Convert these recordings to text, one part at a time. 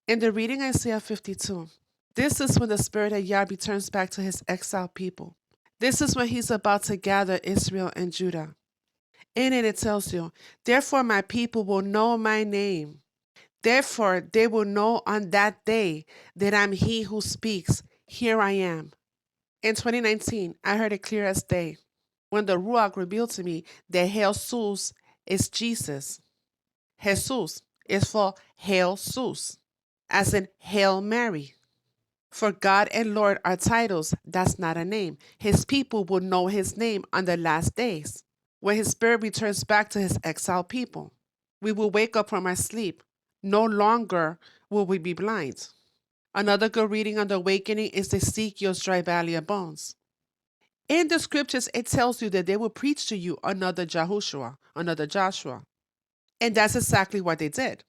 In the reading Isaiah 52, this is when the Spirit of Yah returns back to his exiled people. This is when he's about to gather Israel and Judah. In it, it tells you, therefore my people will know my name. Therefore they will know on that day that I'm he who speaks. Here I am. In 2019, I heard it clear as day when the Ruach revealed to me that Jesus is Jesus. Jesus is for Hail Sus, as in Hail Mary. For God and Lord are titles, that's not a name. His people will know his name on the last days, when his spirit returns back to his exiled people. We will wake up from our sleep. No longer will we be blind. Another good reading on the awakening is Ezekiel's dry valley of bones. In the scriptures, it tells you that they will preach to you another Jehoshua, another Joshua. And that's exactly what they did.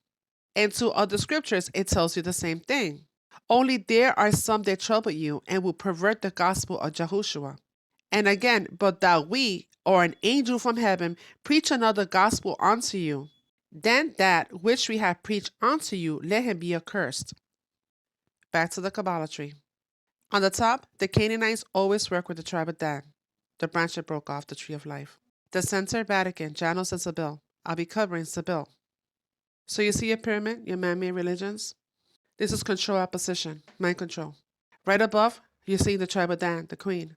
And to other scriptures, it tells you the same thing. Only there are some that trouble you and will pervert the gospel of Jehoshua. And again, but that we, or an angel from heaven, preach another gospel unto you, then that which we have preached unto you, let him be accursed. Back to the Kabbalatry. On the top, the Canaanites always work with the tribe of Dan, the branch that broke off the tree of life. The center, Vatican, Janos and Sibyl. I'll be covering Sibyl. So you see your pyramid, your man-made religions? This is control opposition, mind control. Right above, you see the tribe of Dan, the queen.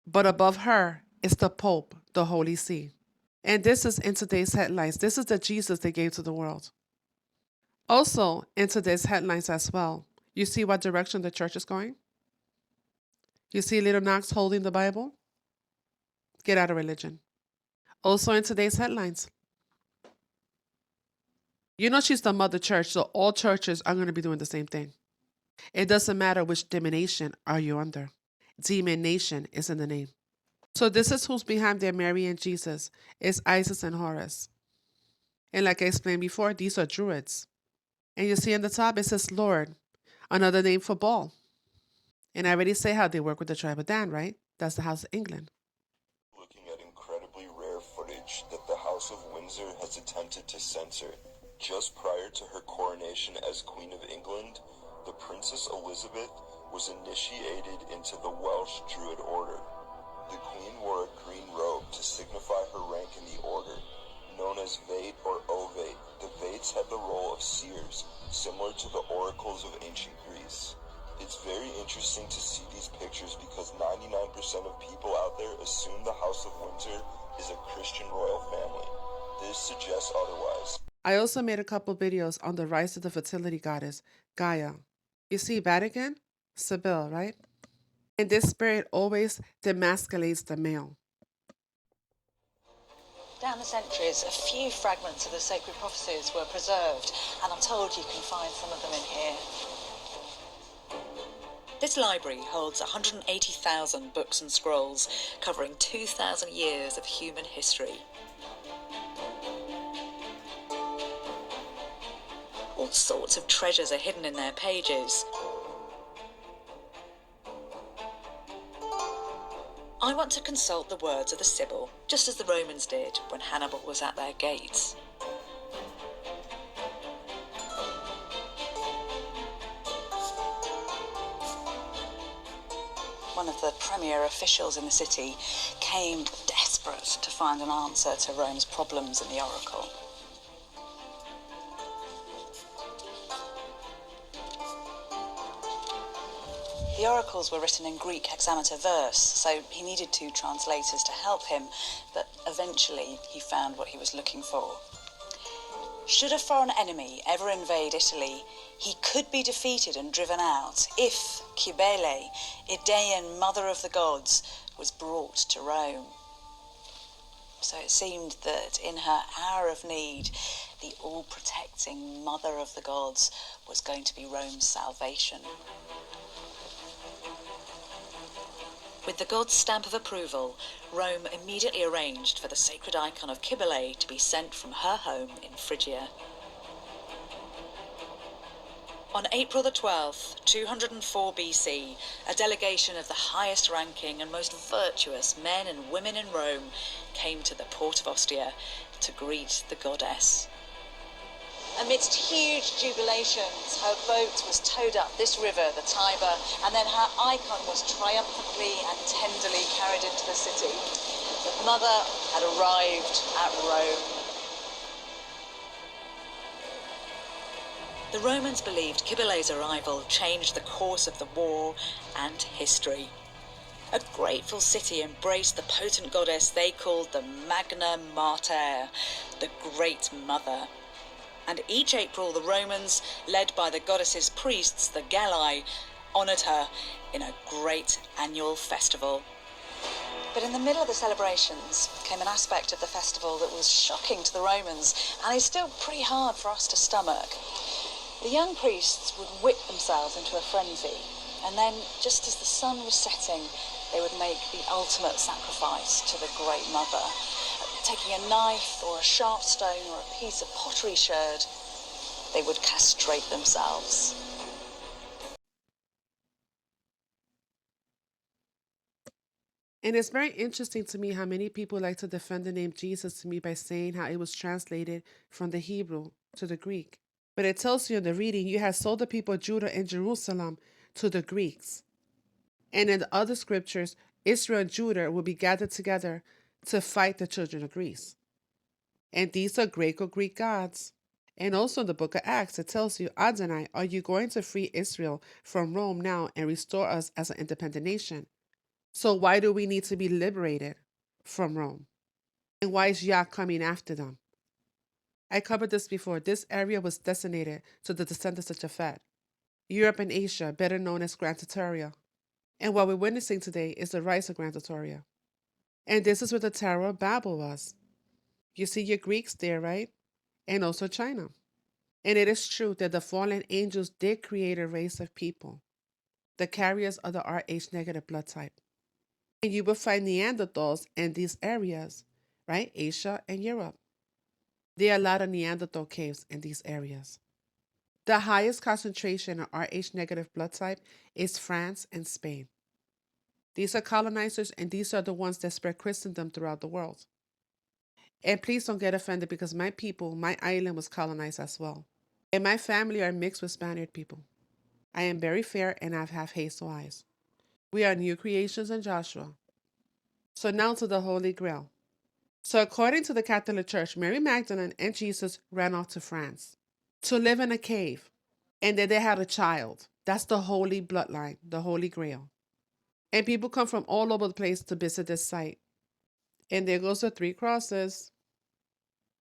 But above her is the Pope, the Holy See. And this is in today's headlines. This is the Jesus they gave to the world. Also, in today's headlines as well, you see what direction the church is going? You see little Knox holding the Bible? Get out of religion. Also in today's headlines, you know she's the mother church, so all churches are going to be doing the same thing. It doesn't matter which domination are you under. Demon nation is in the name. So this is who's behind their Mary and Jesus. It's Isis and Horus. And like I explained before, these are Druids. And you see on the top, it says Lord, another name for Baal. And I already say how they work with the tribe of Dan, right? That's the House of England. Looking at incredibly rare footage that the House of Windsor has attempted to censor. Just prior to her coronation as Queen of England, the Princess Elizabeth was initiated into the Welsh Druid Order. The Queen wore a green robe to signify her rank in the order. Known as Vate or Ovate, the Vates had the role of seers, similar to the oracles of ancient Greece. It's very interesting to see these pictures because 99% of people out there assume the House of Windsor is a Christian royal family. This suggests otherwise. I also made a couple videos on the rise of the fertility goddess, Gaia. You see Vatican? Sibyl, right? And this spirit always demasculates the male. Down the centuries, a few fragments of the sacred prophecies were preserved, and I'm told you can find some of them in here. This library holds 180,000 books and scrolls, covering 2,000 years of human history. All sorts of treasures are hidden in their pages. I want to consult the words of the Sibyl, just as the Romans did when Hannibal was at their gates. One of the premier officials in the city came desperate to find an answer to Rome's problems in the oracle. The oracles were written in Greek hexameter verse, so he needed two translators to help him, but eventually he found what he was looking for. Should a foreign enemy ever invade Italy, he could be defeated and driven out if Cybele, Idaean mother of the gods, was brought to Rome. So it seemed that in her hour of need, the all-protecting mother of the gods was going to be Rome's salvation. With the god's stamp of approval, Rome immediately arranged for the sacred icon of Cybele to be sent from her home in Phrygia. On April the 12th, 204 BC, a delegation of the highest ranking and most virtuous men and women in Rome came to the port of Ostia to greet the goddess. Amidst huge jubilations, her boat was towed up this river, the Tiber, and then her icon was triumphantly and tenderly carried into the city. The mother had arrived at Rome. The Romans believed Cibelei's arrival changed the course of the war and history. A grateful city embraced the potent goddess they called the Magna Mater, the Great Mother. And each April the Romans, led by the goddess's priests, the Galli, honoured her in a great annual festival. But in the middle of the celebrations came an aspect of the festival that was shocking to the Romans and is still pretty hard for us to stomach. The young priests would whip themselves into a frenzy, and then, just as the sun was setting, they would make the ultimate sacrifice to the Great Mother. Taking a knife or a sharp stone or a piece of pottery sherd, they would castrate themselves. And it's very interesting to me how many people like to defend the name Jesus to me by saying how it was translated from the Hebrew to the Greek. But it tells you in the reading, you have sold the people of Judah and Jerusalem to the Greeks. And in the other scriptures, Israel and Judah will be gathered together to fight the children of Greece. And these are Greco-Greek gods. And also in the book of Acts, it tells you, Adonai, are you going to free Israel from Rome now and restore us as an independent nation? So why do we need to be liberated from Rome? And why is Yah coming after them? I covered this before. This area was designated to the descendants of Japhet. Europe and Asia, better known as Grand Tataria. And what we're witnessing today is the rise of Grand Tataria. And this is where the Tower of Babel was. You see your Greeks there, right? And also China. And it is true that the fallen angels did create a race of people, the carriers of the Rh negative blood type. And you will find Neanderthals in these areas, right? Asia and Europe. There are a lot of Neanderthal caves in these areas. The highest concentration of Rh negative blood type is France and Spain. These are colonizers, and these are the ones that spread Christendom throughout the world. And please don't get offended because my people, my island was colonized as well. And my family are mixed with Spaniard people. I am very fair and I have hazel eyes. We are new creations in Joshua. So now to the Holy Grail. So according to the Catholic Church, Mary Magdalene and Jesus ran off to France to live in a cave. And then they had a child. That's the holy bloodline, the Holy Grail. And people come from all over the place to visit this site. And there goes the 3 crosses.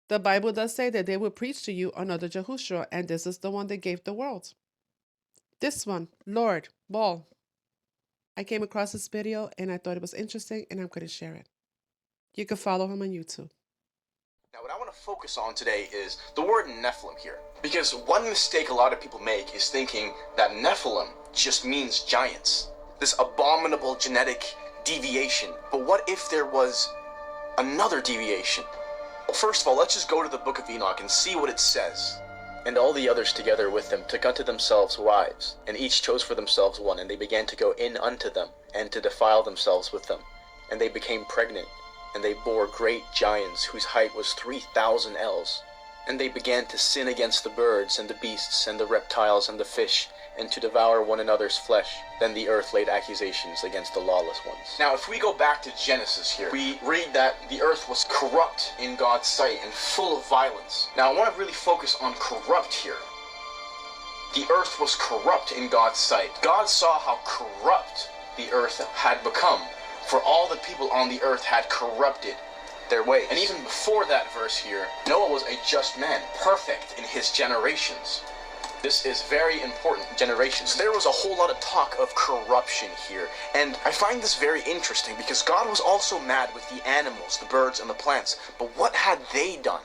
The Bible does say that they will preach to you another Yahushua, and this is the one that gave the world. This one, Lord, Ball. I came across this video and I thought it was interesting and I'm going to share it. You can follow him on YouTube. Now what I want to focus on today is the word Nephilim here. Because one mistake a lot of people make is thinking that Nephilim just means giants. This abominable genetic deviation. But what if there was another deviation? Well, first of all, let's just go to the book of Enoch and see what it says. And all the others together with them took unto themselves wives, and each chose for themselves one, and they began to go in unto them, and to defile themselves with them. And they became pregnant, and they bore great giants, whose height was 3,000 ells. And they began to sin against the birds, and the beasts, and the reptiles, and the fish, and to devour one another's flesh. Then the earth laid accusations against the lawless ones. Now, if we go back to Genesis here, we read that the earth was corrupt in God's sight and full of violence. Now, I want to really focus on corrupt here. The earth was corrupt in God's sight. God saw how corrupt the earth had become, for all the people on the earth had corrupted their ways. And even before that verse here, Noah was a just man, perfect in his generations. This is very important, generations. There was a whole lot of talk of corruption here, and I find this very interesting because God was also mad with the animals, the birds, and the plants, but what had they done?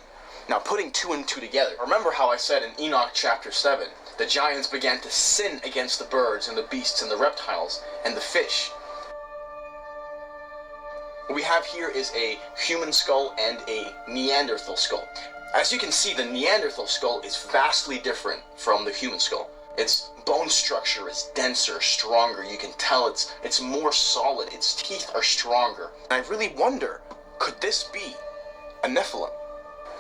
Now, putting 2 and 2 together, remember how I said in Enoch chapter 7, the giants began to sin against the birds and the beasts and the reptiles and the fish. What we have here is a human skull and a Neanderthal skull. As you can see, the Neanderthal skull is vastly different from the human skull. Its bone structure is denser, stronger. You can tell it's more solid. Its teeth are stronger. And I really wonder, could this be a Nephilim?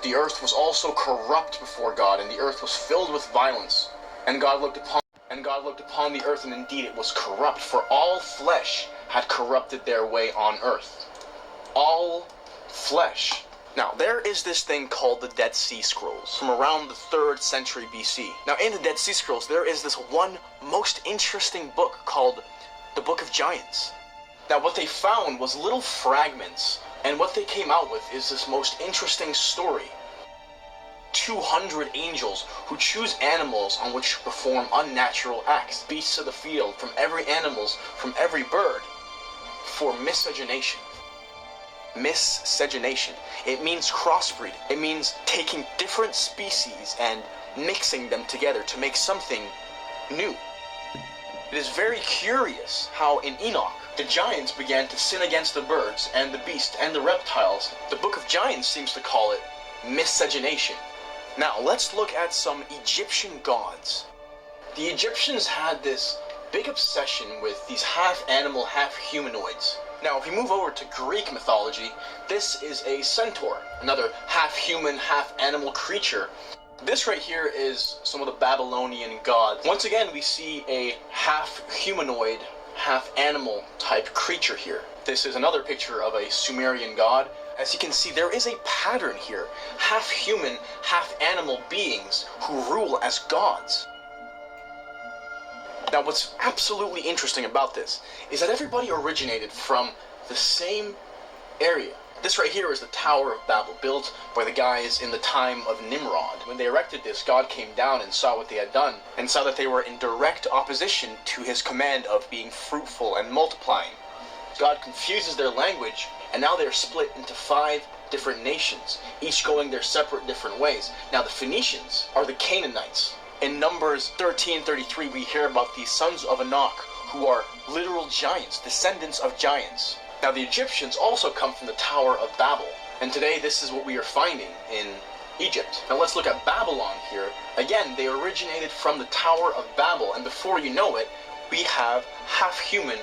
The earth was also corrupt before God, and the earth was filled with violence. And God looked upon the earth, and indeed it was corrupt, for all flesh had corrupted their way on earth. All flesh. Now, there is this thing called the Dead Sea Scrolls from around the 3rd century BC. Now, in the Dead Sea Scrolls, there is this one most interesting book called the Book of Giants. Now, what they found was little fragments, and what they came out with is this most interesting story. 200 angels who choose animals on which to perform unnatural acts, beasts of the field, from every bird, for miscegenation. Miscegenation. It means crossbreeding. It means taking different species and mixing them together to make something new. It is very curious how in Enoch, the giants began to sin against the birds and the beasts and the reptiles. The Book of Giants seems to call it miscegenation. Now, let's look at some Egyptian gods. The Egyptians had this big obsession with these half-animal, half-humanoids. Now, if we move over to Greek mythology, this is a centaur, another half-human, half-animal creature. This right here is some of the Babylonian gods. Once again, we see a half-humanoid, half-animal type creature here. This is another picture of a Sumerian god. As you can see, there is a pattern here. Half-human, half-animal beings who rule as gods. Now, what's absolutely interesting about this is that everybody originated from the same area. This right here is the Tower of Babel, built by the guys in the time of Nimrod. When they erected this, God came down and saw what they had done, and saw that they were in direct opposition to his command of being fruitful and multiplying. God confuses their language, and now they're split into 5 different nations, each going their separate different ways. Now, the Phoenicians are the Canaanites. In Numbers 13:33, we hear about the sons of Anak, who are literal giants, descendants of giants. Now, the Egyptians also come from the Tower of Babel, and today this is what we are finding in Egypt. Now, let's look at Babylon here. Again, they originated from the Tower of Babel, and before you know it, we have half-human,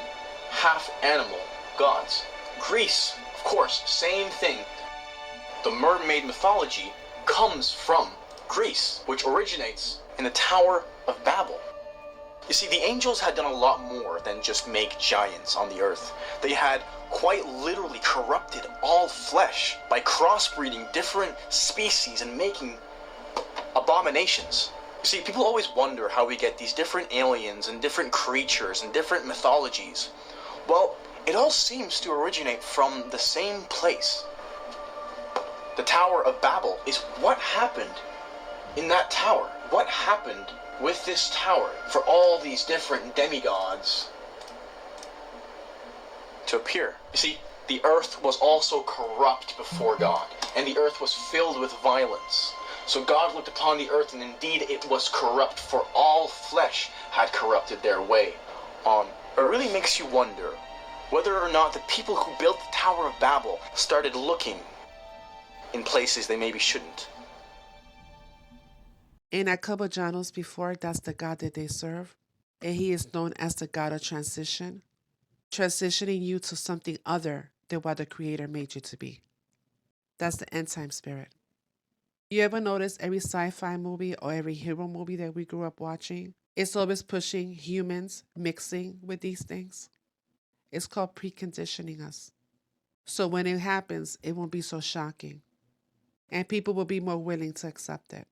half-animal gods. Greece, of course, same thing. The mermaid mythology comes from Greece, which originates in the Tower of Babel. You see, the angels had done a lot more than just make giants on the earth. They had quite literally corrupted all flesh by crossbreeding different species and making abominations. You see, people always wonder how we get these different aliens and different creatures and different mythologies. Well, it all seems to originate from the same place. The Tower of Babel is what happened in that tower. What happened with this tower for all these different demigods to appear? You see, the earth was also corrupt before God, and the earth was filled with violence. So God looked upon the earth, and indeed it was corrupt, for all flesh had corrupted their way on. It really makes you wonder whether or not the people who built the Tower of Babel started looking in places they maybe shouldn't. In a couple journals before, that's the God that they serve. And he is known as the God of transition, transitioning you to something other than what the Creator made you to be. That's the end time spirit. You ever notice every sci-fi movie or every hero movie that we grew up watching? It's always pushing humans mixing with these things. It's called preconditioning us. So when it happens, it won't be so shocking. And people will be more willing to accept it.